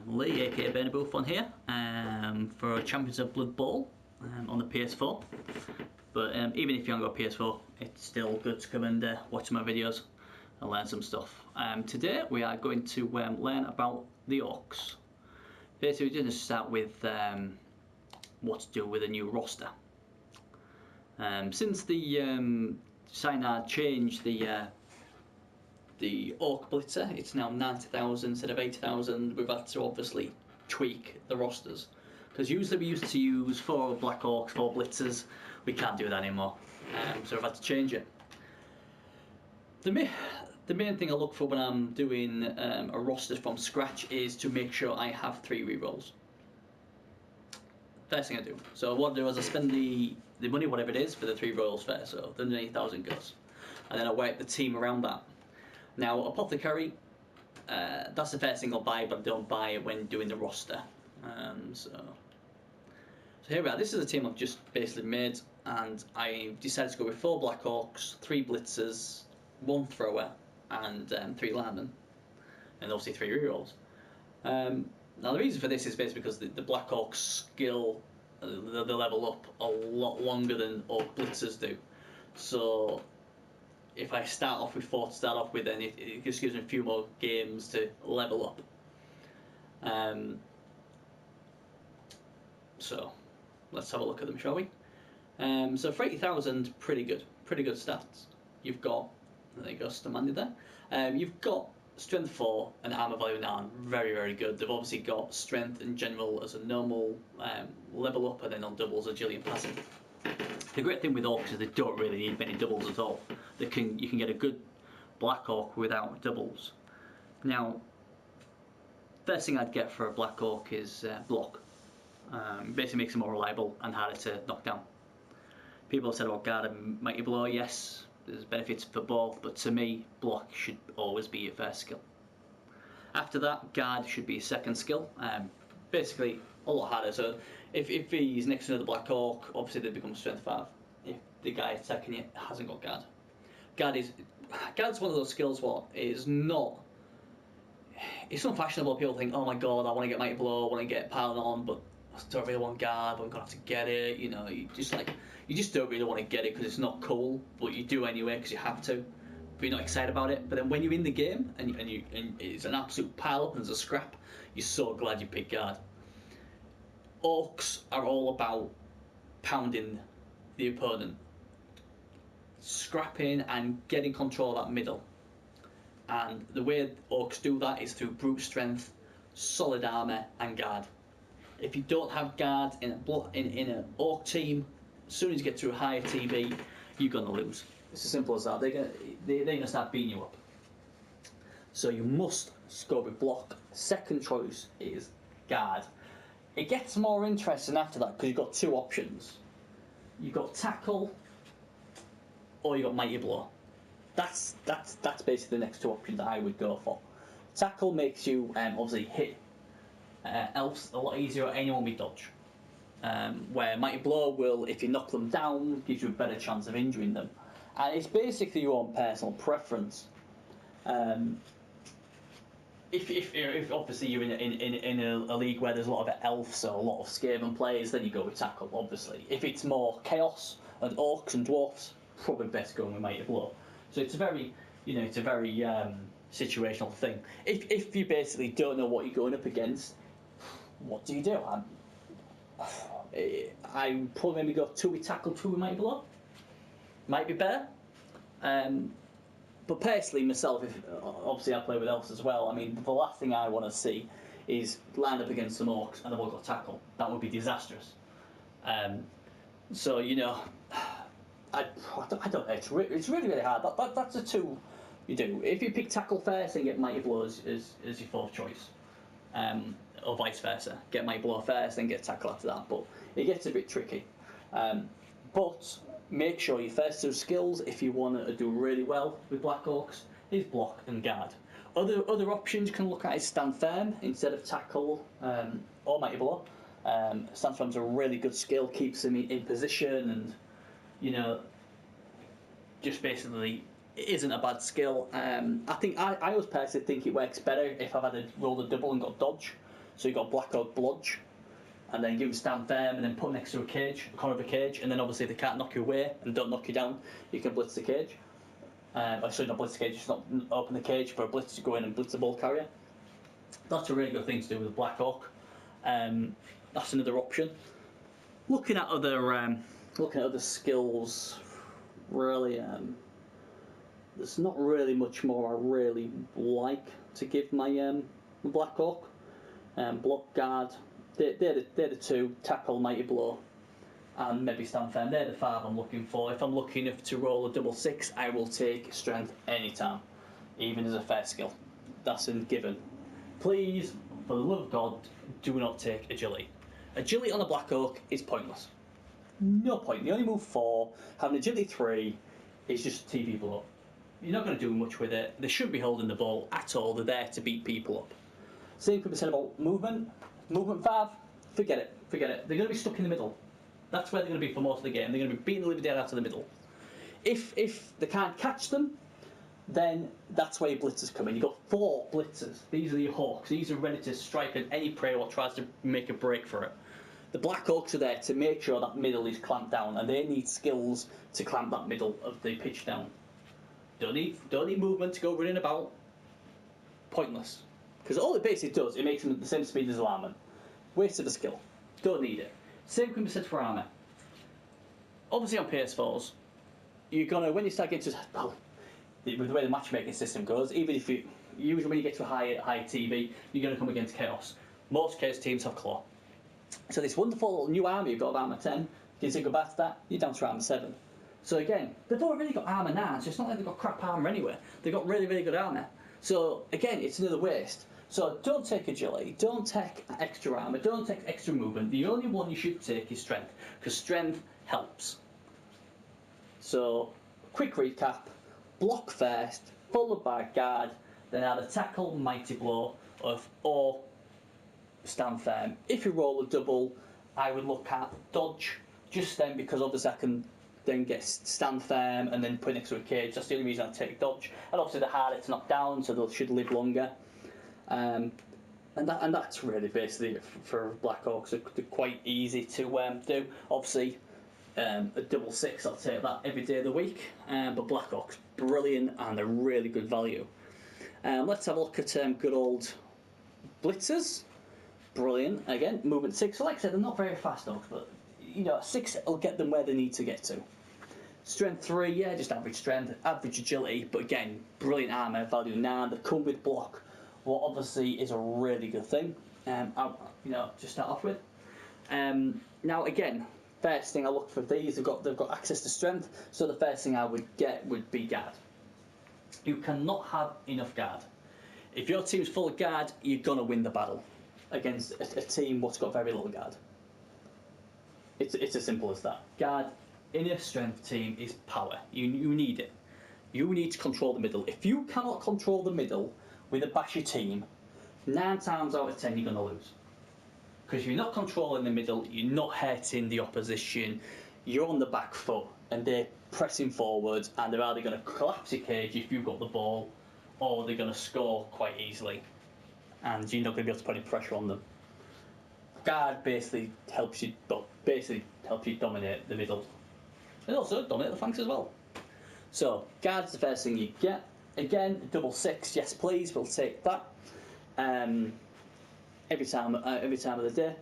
Lee, aka Burner Booth, on here for Champions of Blood Bowl on the PS4. But even if you haven't got a PS4, it's still good to come and watch my videos and learn some stuff. Today we are going to learn about the Orcs. Basically, we're going to start with what to do with a new roster. Since the Cyanide changed the Orc Blitzer, it's now 90,000 instead of 80,000. We've had to obviously tweak the rosters, because usually we used to use 4 Black Orcs, 4 Blitzers. We can't do that anymore, so we've had to change it. The main thing I look for when I'm doing a roster from scratch is to make sure I have 3 rerolls. First thing I do. So what I do is I spend the money, whatever it is, for the 3 rolls first, so the 8,000 goes. And then I work the team around that. Now, Apothecary, that's the first thing I'll buy, but I don't buy it when doing the roster. So here we are. This is a team I've just basically made, and I decided to go with 4 Black Orcs, 3 Blitzers, 1 Thrower, and 3 Linemen, and obviously 3 rerolls. Now the reason for this is basically because the Black Orc skill, they level up a lot longer than Orc Blitzers do. So if I start off with 4 to start off with, then it just gives me a few more games to level up. So let's have a look at them, shall we? So for 80,000, pretty good stats. You've got, there you go, Stamandi there. You've got Strength 4 and Armor Value 9, very good. They've obviously got Strength in general as a normal level up, and then on doubles Agility and Passive. The great thing with Orcs is they don't really need many doubles at all. You can get a good Black Orc without doubles. Now, first thing I'd get for a Black Orc is block. Basically makes it more reliable and harder to knock down. People have said about Guard and Mighty Blow. Yes, there's benefits for both, but to me, block should always be your first skill. After that, Guard should be your second skill. Basically, a lot harder. So if he's next to another Black Orc, obviously they become Strength 5. If the guy attacking it hasn't got Guard. Guard's one of those skills what is not... It's unfashionable. People think, oh my god, I want to get Mighty Blow, I want to get Piled On, but I don't really want Guard, but I'm going to have to get it. You know, you just don't really want to get it because it's not cool, but you do anyway because you have to. But you're not excited about it. But then when you're in the game and it's an absolute pile up and there's a scrap, you're so glad you picked Guard. Orcs are all about pounding the opponent, scrapping and getting control of that middle. And the way Orcs do that is through brute strength, solid armor, and Guard. If you don't have Guard in an Orc team, as soon as you get to a higher TB, you're gonna lose. It's as simple as that. They're gonna start beating you up. So you must go with block. Second choice is Guard. It gets more interesting after that because you've got 2 options. You've got Tackle, or you've got Mighty Blow. That's basically the next 2 options I would go for. Tackle makes you obviously hit elves a lot easier, or anyone with dodge. Where Mighty Blow will, if you knock them down, gives you a better chance of injuring them. And it's basically your own personal preference. If obviously you're in a league where there's a lot of elves or a lot of Skaven players, then you go with Tackle, obviously. If it's more Chaos and Orcs and Dwarfs, probably best going with Mighty Blow. So it's a very, situational thing. If you basically don't know what you're going up against, what do you do? I probably maybe go 2 with Tackle, 2 with Mighty Blow. Might be better. But personally, myself, obviously I play with elves as well. I mean, the last thing I want to see is land up against some Orcs and they've all got Tackle. That would be disastrous. So I don't know. It's really hard. That's the 2 you do. If you pick Tackle first and get Mighty Blow as your 4th choice, or vice versa, get Mighty Blow first and get Tackle after that. But it gets a bit tricky. But make sure your first 2 skills, if you want to do really well with Black Orcs, is block and Guard. Other options you can look at is Stand Firm instead of Tackle or Mighty Blow. Stand Firm's a really good skill, keeps them in position, and just basically it isn't a bad skill. I think I always personally think it works better if I've had rolled a double and got dodge. So you've got Black Orc Bludge, and then give them stand firm, and then put them next to a cage, a corner of a cage, and then obviously if they can't knock you away and don't knock you down, you can blitz the cage. Sorry, not blitz the cage, just not open the cage for a blitz to go in and blitz the ball carrier. That's a really good thing to do with Black Orc. That's another option. Looking at other skills, really, there's not really much more I really like to give my Black Orc. Block, guard, they're the two. Tackle, mighty blow, and maybe stand firm. They're the 5 I'm looking for. If I'm looking to roll a double 6, I will take strength anytime, even as a fair skill. That's a given. Please, for the love of God, do not take agility. Agility on a Black Orc is pointless. No point. The only move 4, having agility 3, is just TV blow. You're not going to do much with it. They shouldn't be holding the ball at all. They're there to beat people up. Same could be said about movement. Movement 5, forget it. They're going to be stuck in the middle. That's where they're going to be for most of the game. They're going to be beating the living dead out of the middle. If they can't catch them, then that's where your blitzers come in. You've got 4 blitzers. These are your hawks. These are ready to strike at any prey or tries to make a break for it. The Black Orcs are there to make sure that middle is clamped down, and they need skills to clamp that middle of the pitch down. Don't need movement to go running about. Pointless. Because all it basically does, it makes them the same speed as Alarmman. Waste of a skill. Don't need it. Same can be said for armour. Obviously on PS4s, you're gonna, when you start getting to, well, with the way the matchmaking system goes, even if usually when you get to a high TV, you're gonna come against Chaos. Most Chaos teams have Claw. So this wonderful new armour you've got of armour 10, you say go back to that, you're down to armour 7. So again, they've not really got armour 9, so it's not like they've got crap armour anywhere. They've got really, really good armour. So again, it's another waste. So don't take agility, don't take extra armour, don't take extra movement. The only one you should take is strength, because strength helps. So, quick recap: block first, followed by guard, then either tackle, mighty blow, or stand firm. If you roll a double, I would look at dodge, just then, because obviously I can then get stand firm and then put next to a cage. That's the only reason I take dodge. And obviously they're harder to knock down, so they should live longer. And that's really basically it for Black Orcs. They're quite easy to do. Obviously, a double 6, I'll take that every day of the week. But Black Orcs, brilliant, and they're really good value. Let's have a look at good old blitzers. Brilliant. Again, movement 6. So like I said, they're not very fast dogs, but 6 will get them where they need to get to. Strength 3, yeah, just average strength, average agility, but again, brilliant armour, value 9. They come with block, what obviously is a really good thing. To start off with. Now again, first thing I look for these, they've got access to strength, so the first thing I would get would be guard. You cannot have enough guard. If your team's full of guard, you're gonna win the battle against a team what's got very little guard. It's as simple as that. Guard in a strength team is power. You need it. You need to control the middle. If you cannot control the middle with a bashy team, 9 times out of 10 you're going to lose. Because you're not controlling the middle, you're not hurting the opposition, you're on the back foot, and they're pressing forward, and they're either going to collapse your cage if you've got the ball, or they're going to score quite easily, and you're not going to be able to put any pressure on them. Guard basically helps you dominate the middle, and also dominate the flanks as well. So guard's the first thing you get. Again, double 6, yes please, we'll take that. Every time of the day.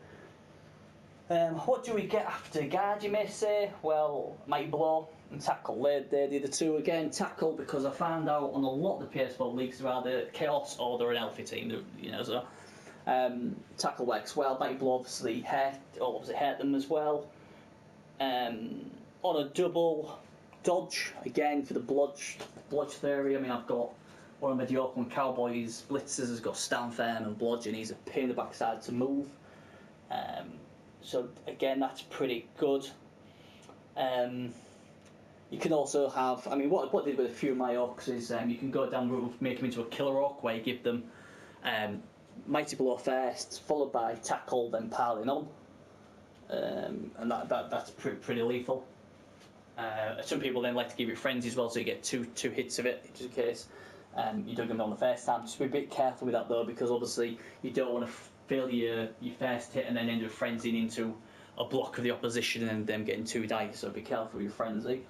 What do we get after guard, you may say? Well, mighty blow and tackle. They're the other two again. Tackle, because I found out on a lot of the PS4 leagues they're either Chaos or they're an Alpha team. So tackle works well. Mighty blow obviously hurt them as well. On a double, dodge again for the bludge theory. I mean, I've got one of my Oakland Cowboys blitzers has got stand firm and bludge, and he's a pain in the backside to move. So again, that's pretty good. You can also have, I mean, what I did with a few of my orcs is you can go down the route of make them into a killer orc, where you give them mighty blow first, followed by tackle, then piling on, and that's pretty lethal. Some people then like to give it frenzy as well, so you get two hits of it, just in case you don't get them on the first time. Just be a bit careful with that though, because obviously you don't want to fail your first hit and then end up frenzying into a block of the opposition and them getting 2 dice, so be careful with your frenzy.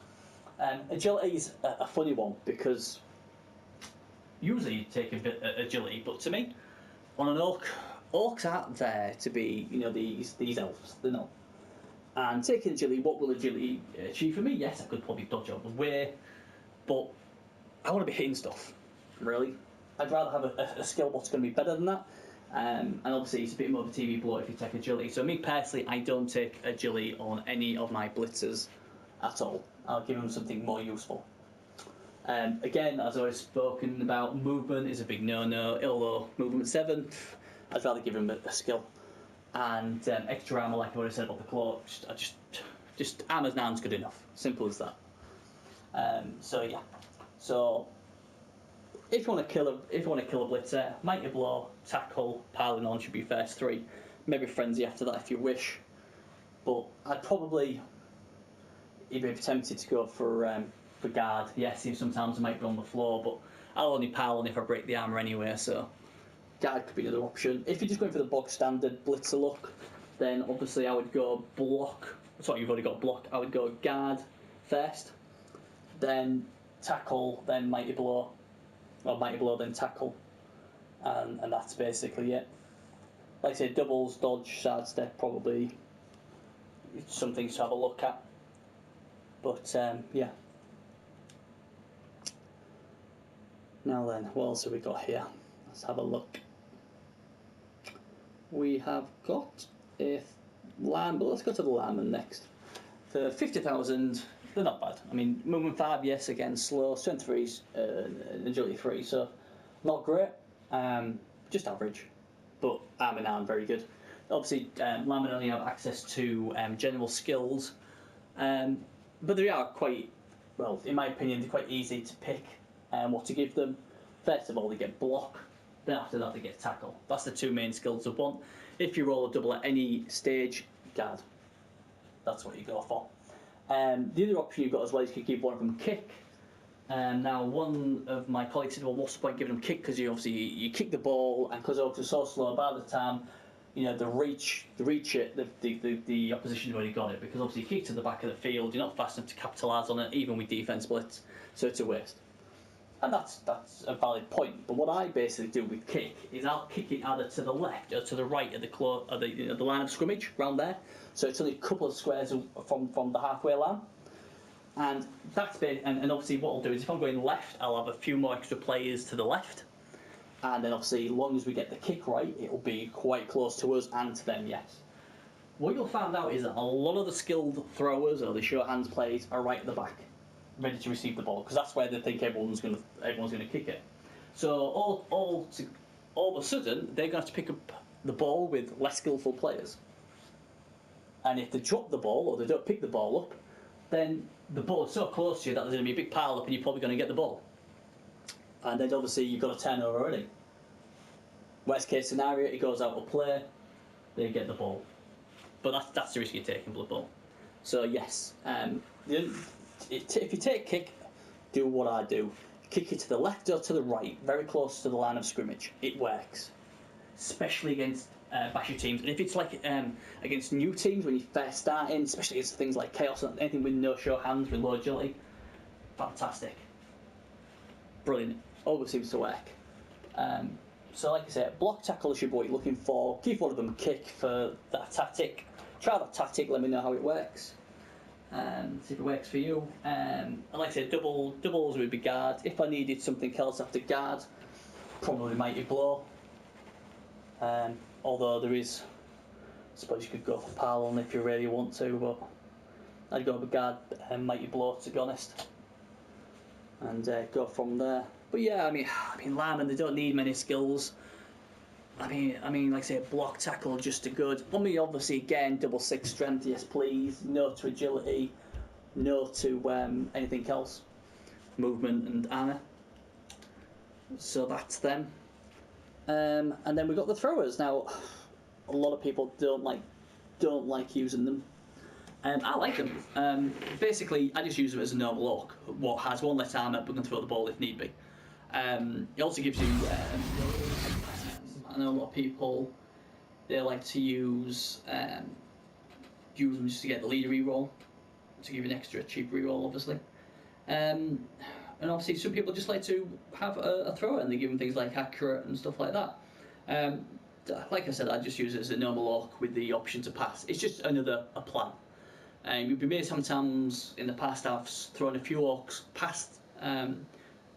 Agility is a funny one because usually you take a bit of agility, but to me, on an orc, orcs aren't there to be, these elves, they're not. And taking agility, what will agility achieve for me? Yes, I could probably dodge out of the way, but I want to be hitting stuff, really. I'd rather have a skill what's going to be better than that. And obviously it's a bit more of a TV blow if you take agility. So me personally, I don't take agility on any of my blitzers at all. I'll give them something more useful. Again, as I've spoken about, movement is a big no-no. Although movement 7, I'd rather give him a skill. And extra armor, like I already said about the claw, just armor's nan's good enough. Simple as that. So yeah. So if you want to kill a blitzer, mighty blow, tackle, piling on should be first 3. Maybe frenzy after that if you wish. But I'd probably be tempted to go for guard. Yes, sometimes I might be on the floor, but I'll only pile on if I break the armor anyway. So guard could be another option. If you're just going for the bog standard blitzer look, then obviously I would go block. Sorry, you've already got block. I would go guard first, then tackle, then mighty blow. Or mighty blow, then tackle, and that's basically it. Like I said, doubles, dodge, sidestep, probably some things to have a look at. But yeah. Now then, what else have we got here? Let's have a look. We have got a lamb, but let's go to the lambman next. For 50,000. They're not bad. I mean, movement 5, yes, again, slow, strength 3, agility 3, so not great, just average, but armor now very good. Obviously, Lambman only have access to general skills, but they are quite, well, in my opinion, they're quite easy to pick what to give them. First of all, they get block, then after that they get tackle. That's the 2 main skills of one. If you roll a double at any stage, guard. That's what you go for. The other option you've got as well is you could give one of them kick. Now, one of my colleagues said, well, what's the point giving them kick? Because you kick the ball, and because orcs are so slow, by the time the reach it, the opposition's already got it. Because obviously you kick to the back of the field, you're not fast enough to capitalise on it, even with defence blitz, so it's a waste. And that's a valid point. But what I basically do with kick is I'll kick it either to the left or to the right of the line of scrimmage, round there. So it's only a couple of squares from the halfway line. And that's and obviously what I'll do is if I'm going left, I'll have a few more extra players to the left. And then obviously, as long as we get the kick right, it'll be quite close to us and to them, yes. What you'll find out is that a lot of the skilled throwers or the short hands players are right at the back, ready to receive the ball, because that's where they think everyone's going to kick it. So all of a sudden, they're going to have to pick up the ball with less skillful players. And if they drop the ball or they don't pick the ball up, then the ball is so close to you that there's going to be a big pile up and you're probably going to get the ball. And then obviously you've got a turnover already. Worst case scenario, it goes out of play, they get the ball. But that's the risk you're taking, Blood Bowl. So yes, if you take kick, do what I do. Kick it to the left or to the right, very close to the line of scrimmage. It works. Especially against basher teams. And if it's like against new teams when you first start in, especially against things like Chaos and anything with no show hands, with low agility, fantastic. Brilliant. Always seems to work. So like I said, block tackle should be what you're looking for. Give one of them a kick for that tactic. Try that tactic, let me know how it works. See if it works for you. And like I said, doubles would be guard. If I needed something else after guard, probably mighty blow. Although there is, I suppose you could go for Parlon if you really want to, but I'd go with guard and mighty blow to be honest, and go from there. But yeah, I mean, Lyman, they don't need many skills. I mean, like I say, block, tackle, just a good. Mummy, obviously, again, double 6 strength, yes please. No to agility, no to anything else. Movement and armor. So that's them. And then we've got the throwers. Now, a lot of people don't like using them. I like them. Basically, I just use them as a normal orc. What has one less armor, but can throw the ball if need be. It also gives you. I know a lot of people They like to use them just to get the leader reroll, to give you an extra cheap reroll, obviously. And obviously, some people just like to have a thrower, and they give them things like accurate and stuff like that. Like I said, I just use it as a normal orc with the option to pass. It's just a plan. You'd be amazed sometimes in the past I've thrown a few orcs past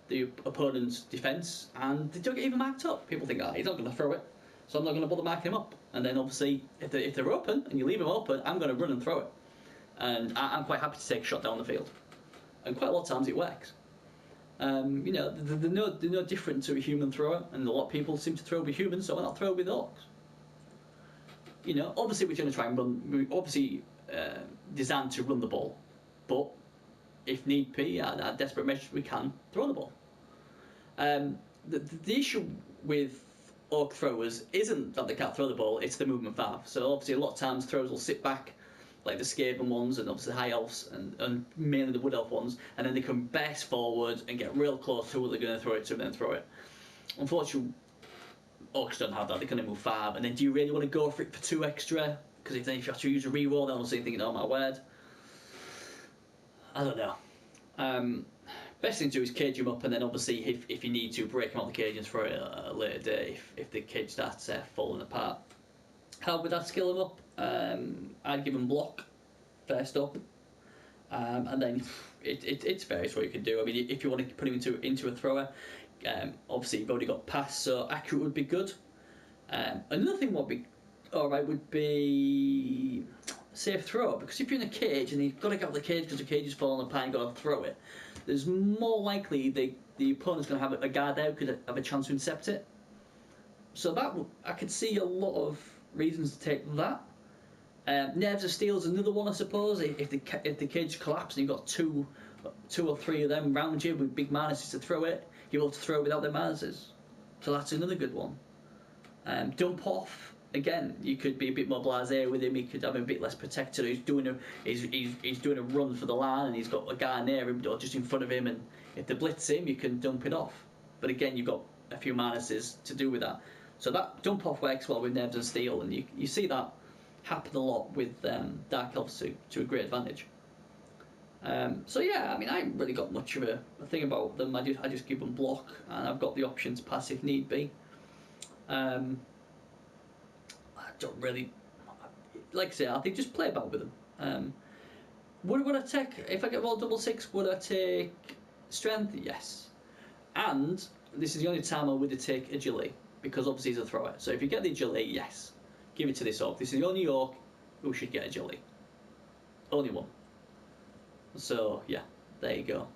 the opponent's defence, and they don't get even marked up. People think, he's not going to throw it, so I'm not going to bother marking him up. And then obviously, if they're open and you leave them open, I'm going to run and throw it. And I'm quite happy to take a shot down the field. And quite a lot of times it works. You know, they're no different to a human thrower, and a lot of people seem to throw with humans, so why not throw with orcs? You know, obviously we're going to try and run. We're obviously designed to run the ball, but if need be, at desperate measures, we can throw the ball. The issue with orc throwers isn't that they can't throw the ball; it's the movement 5. So obviously, a lot of times throwers will sit back, like the Skaven ones and obviously the High Elves and mainly the Wood Elf ones, and then they can burst forward and get real close to who they're going to throw it to and then throw it. Unfortunately, orcs don't have that. They're going to move 5, and then do you really want to go for it for 2 extra? Because if you have to use a reroll, then obviously thinking, oh my word. I don't know. Best thing to do is cage him up, and then obviously if you need to, break him out the cage and throw it at a later date if the cage starts falling apart. How would I skill him up? I'd give him block first up, and then it's various what you can do. I mean, if you want to put him into a thrower, obviously you've already got pass, so accurate would be good. Another thing would be alright would be safe throw, because if you're in a cage and you've got to get out of the cage because the cage is falling apart and you've got to throw it, there's more likely the opponent's going to have a guard there who could have a chance to intercept it. So that I could see a lot of reasons to take that. Nerves of Steel is another one, I suppose. If the cage collapses and you've got two or three of them around you with big minuses to throw it, you're able to throw it without their minuses. So that's another good one. Dump Off. Again, you could be a bit more blasé with him. He could have him a bit less protected. He's doing a run for the line, and he's got a guy near him or just in front of him. And if they blitz him, you can dump it off. But again, you've got a few minuses to do with that. So that dump off works well with Nerves and Steel, and you see that happen a lot with Dark Elves to a great advantage. So yeah, I mean, I haven't really got much of a thing about them. I just give them block, and I've got the option to pass if need be. I don't really, like I say, I think just play about with them. Would I take, if I get roll double 6, would I take strength? Yes. And this is the only time I would take agility, because obviously he's a thrower. So if you get the agility, yes, give it to this orc. This is the only orc who should get agility. Only one. So yeah, there you go.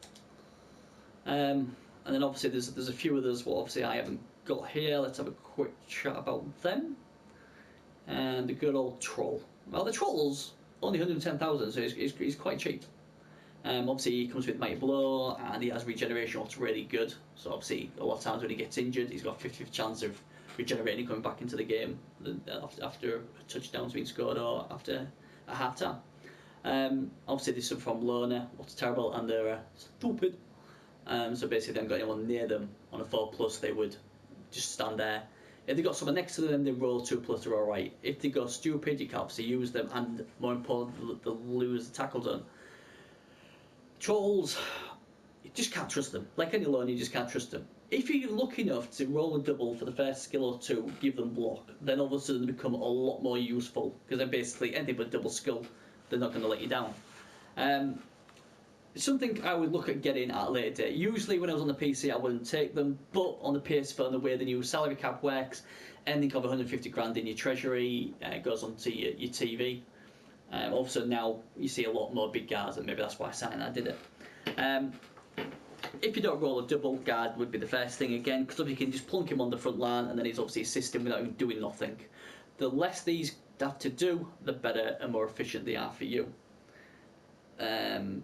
And then obviously there's a few others what obviously I haven't got here. Let's have a quick chat about them. And the good old troll. Well, the troll's only 110,000, so he's quite cheap. Obviously he comes with Mighty Blow, and he has regeneration, what's really good. So obviously a lot of times when he gets injured, he's got a 50% chance of regenerating, coming back into the game after a touchdown's been scored or after a half time. Obviously they suffer from loner, what's terrible, and they're stupid. So basically, if they haven't got anyone near them on a 4+, they would just stand there. If they got someone next to them, they roll 2+, they're alright. If they go stupid, you can't obviously use them, and more importantly, they'll lose the tackle zone. Trolls, you just can't trust them. Like any loner, you just can't trust them. If you're lucky enough to roll a double for the first skill or 2, give them block, then all of a sudden they become a lot more useful, because they're basically anything but double skill, they're not going to let you down. Something I would look at getting at a later date. Usually when I was on the PC I wouldn't take them, but on the PS4, the way the new salary cap works, anything of 150 grand in your treasury goes onto your TV. Also now you see a lot more big guards, and maybe that's why I did it. If you don't roll a double, guard would be the first thing again, because you can just plunk him on the front line and then he's obviously assisting without even doing nothing. The less these have to do, the better and more efficient they are for you.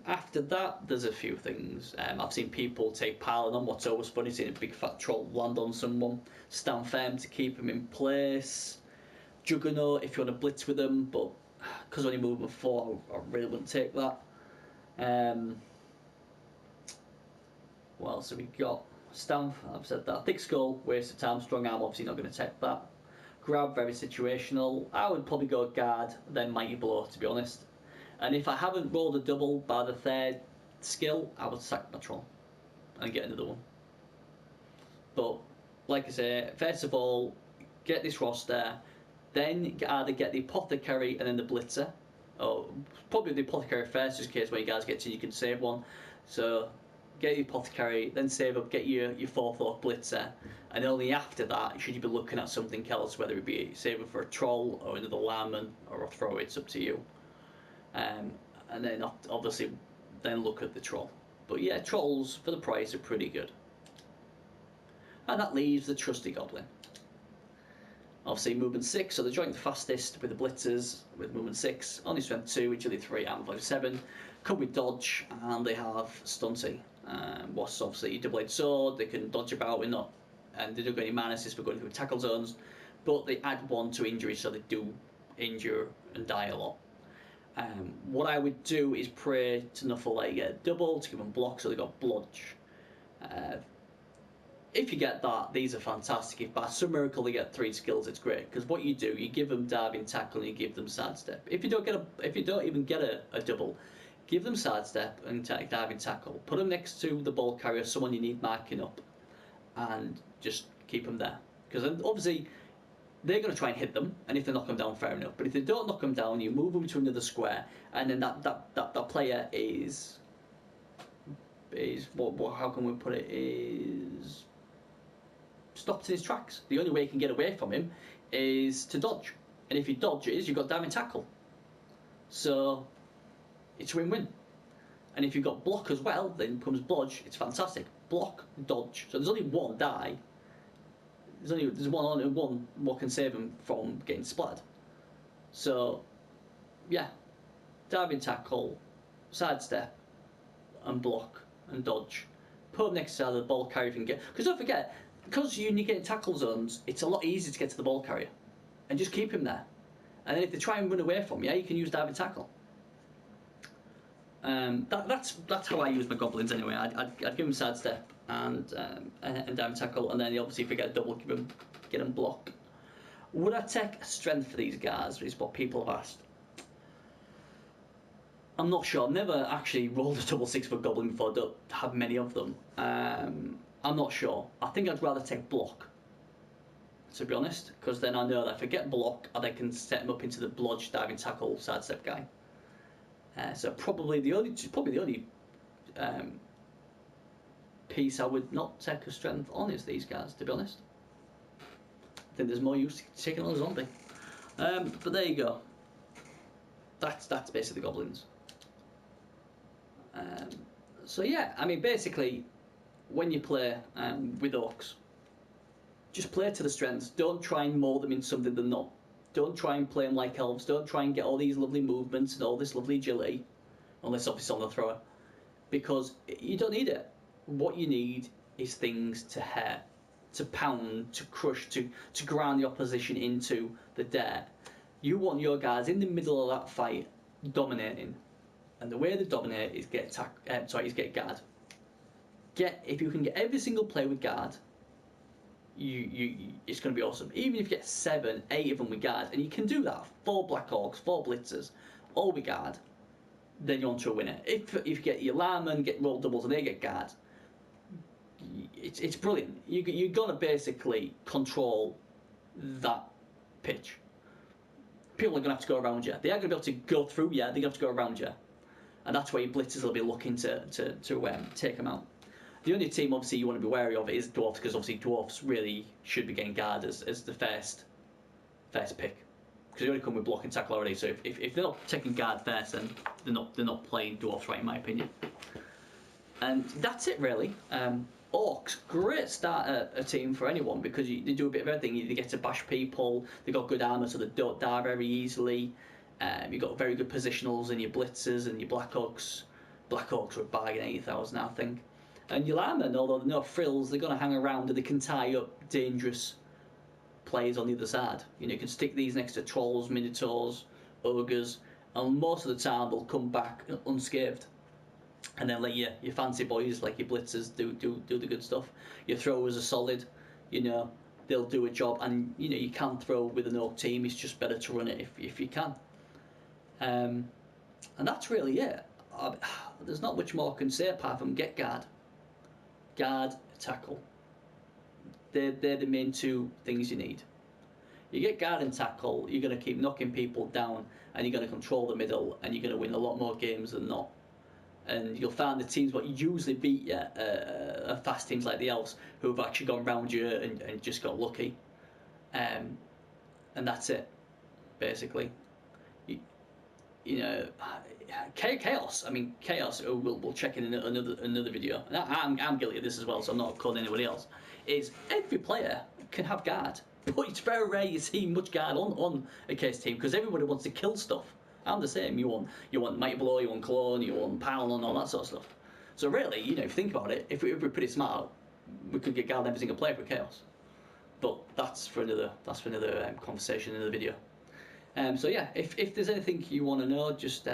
After that, there's a few things. I've seen people take Pylon on. What's always funny, seeing a big fat troll land on someone. Stand firm to keep him in place. Juggernaut if you want to blitz with them, but because only movement 4, I really wouldn't take that. What else have we got? Stand, I've said that. Thick Skull, waste of time. Strong Arm, obviously not going to take that. grab, very situational. I would probably go guard, then mighty blow, to be honest. And if I haven't rolled a double by the third skill, I would sack my troll and get another one. But like I say, first of all, get this roster, then either get the apothecary and then the blitzer, or probably the apothecary first, just in case when you guys get to you can save one. So get the apothecary, then save up, get your 4th orc blitzer, and only after that should you be looking at something else, whether it be saving for a troll or another lambman or a throw. It's up to you. And then obviously then look at the troll. But yeah, trolls for the price are pretty good. And that leaves the trusty goblin. Obviously movement 6, so they're joint the fastest with the blitzers with movement 6, only strength 2, agility 3, armor value 7, come with dodge, and they have stunty. What's obviously double-edged sword, they can dodge about and they don't get any mana assist for going through tackle zones, but they add 1 to injury, so they do injure and die a lot. What I would do is pray to Nuffle that you get a double to give them block, so they got bludge. If you get that, these are fantastic. If by some miracle they get 3 skills, it's great, because what you do, you give them diving tackle and you give them sidestep. If you don't even get a double, give them sidestep and diving tackle. Put them next to the ball carrier, someone you need marking up, and just keep them there. Because obviously they're going to try and hit them, and if they knock them down, fair enough. But if they don't knock them down, you move them to another square, and then that player is what how can we put it, is stopped in his tracks. The only way you can get away from him is to dodge, and if he dodges, you've got diving tackle. So it's win-win. And if you've got block as well, then comes bludge. It's fantastic. Block, dodge. So there's only one die. There's one what can save him from getting splattered. So yeah, diving tackle, sidestep, and block and dodge. Put him next to the ball carrier if you can get. Because don't forget, because you get tackle zones, it's a lot easier to get to the ball carrier, and just keep him there. And then if they try and run away from you, you can use diving tackle. That's how I use my goblins anyway. I'd give them sidestep and diving tackle, and then obviously if you get a double, get them block. Would I take a strength for these guys? Is what people have asked. I'm not sure. I've never actually rolled a double 6-foot goblin before. I don't have many of them. I'm not sure. I think I'd rather take block, to be honest, because then I know that if I get block, I can set him up into the bludge, diving tackle, sidestep guy. So probably the only piece I would not take a strength on is these guys, to be honest. I think there's more use to taking on a zombie. But there you go. That's basically the goblins. So yeah, I mean basically, when you play with orcs, just play to the strengths. Don't try and mold them in something they're not. Don't try and play them like elves. Don't try and get all these lovely movements and all this lovely agility, unless obviously on the thrower, because you don't need it. What you need is things to hurt, to pound, to crush, to ground the opposition into the dirt. You want your guys in the middle of that fight dominating, and the way they dominate is get guard. If you can get every single play with guard, it's going to be awesome. Even if you get 7, 8 of them with guard, and you can do that, 4 Black Orcs, 4 Blitzers, all with guard, then you're on to a winner. If you get your Lambman, get roll doubles, and they get guard, it's brilliant. You're going to basically control that pitch. People are going to have to go around you. They are going to be able to go through you, they're going to have to go around you. And that's where your Blitzers will be looking to take them out. The only team obviously you want to be wary of is dwarfs, because obviously dwarfs really should be getting guard as the first pick, because they only come with block and tackle already. So if they're not taking guard first, then they're not playing dwarfs right, in my opinion. And that's it really. Orcs, great start a team for anyone, because they do a bit of everything. They get to bash people, they've got good armour so they don't die very easily. You've got very good positionals in your blitzers and your Black Orcs. Black Orcs are a bargain, 80,000 I think. And your Lambman, although they're no frills, they're going to hang around and they can tie up dangerous players on the other side. You can stick these next to trolls, minotaurs, ogres, and most of the time they'll come back unscathed. And then let your fancy boys, like your blitzers, do the good stuff. Your throwers are solid, they'll do a job, and you can throw with an Orc team. It's just better to run it if you can. And that's really it. There's not much more I can say apart from get guard, tackle. They're the main two things you need. You get guard and tackle, you're going to keep knocking people down, and you're going to control the middle, and you're going to win a lot more games than not. And you'll find the teams what usually beat you are fast teams like the Elves, who have actually gone round you and just got lucky. And that's it, basically. Chaos. I mean, Chaos. We'll check in another video. I'm guilty of this as well, so I'm not calling anybody else. Is every player can have guard, but it's very rare you see much guard on a Chaos team because everybody wants to kill stuff. I'm the same. You want Mighty Blow, you want Clone, you want Pound, and all that sort of stuff. So really, if you think about it, if we're pretty smart, we could get guard every single player for Chaos. But that's for another conversation, another video. So yeah, if there's anything you want to know, just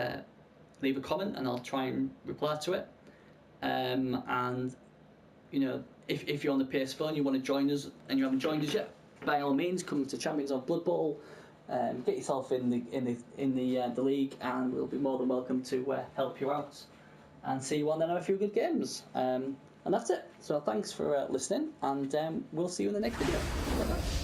leave a comment and I'll try and reply to it. And if you're on the PS4 and you want to join us and you haven't joined us yet, by all means, come to Champions of Blood Bowl. Get yourself in the league, and we'll be more than welcome to help you out and see you on there have a few good games. And that's it. So thanks for listening, and we'll see you in the next video. Bye-bye.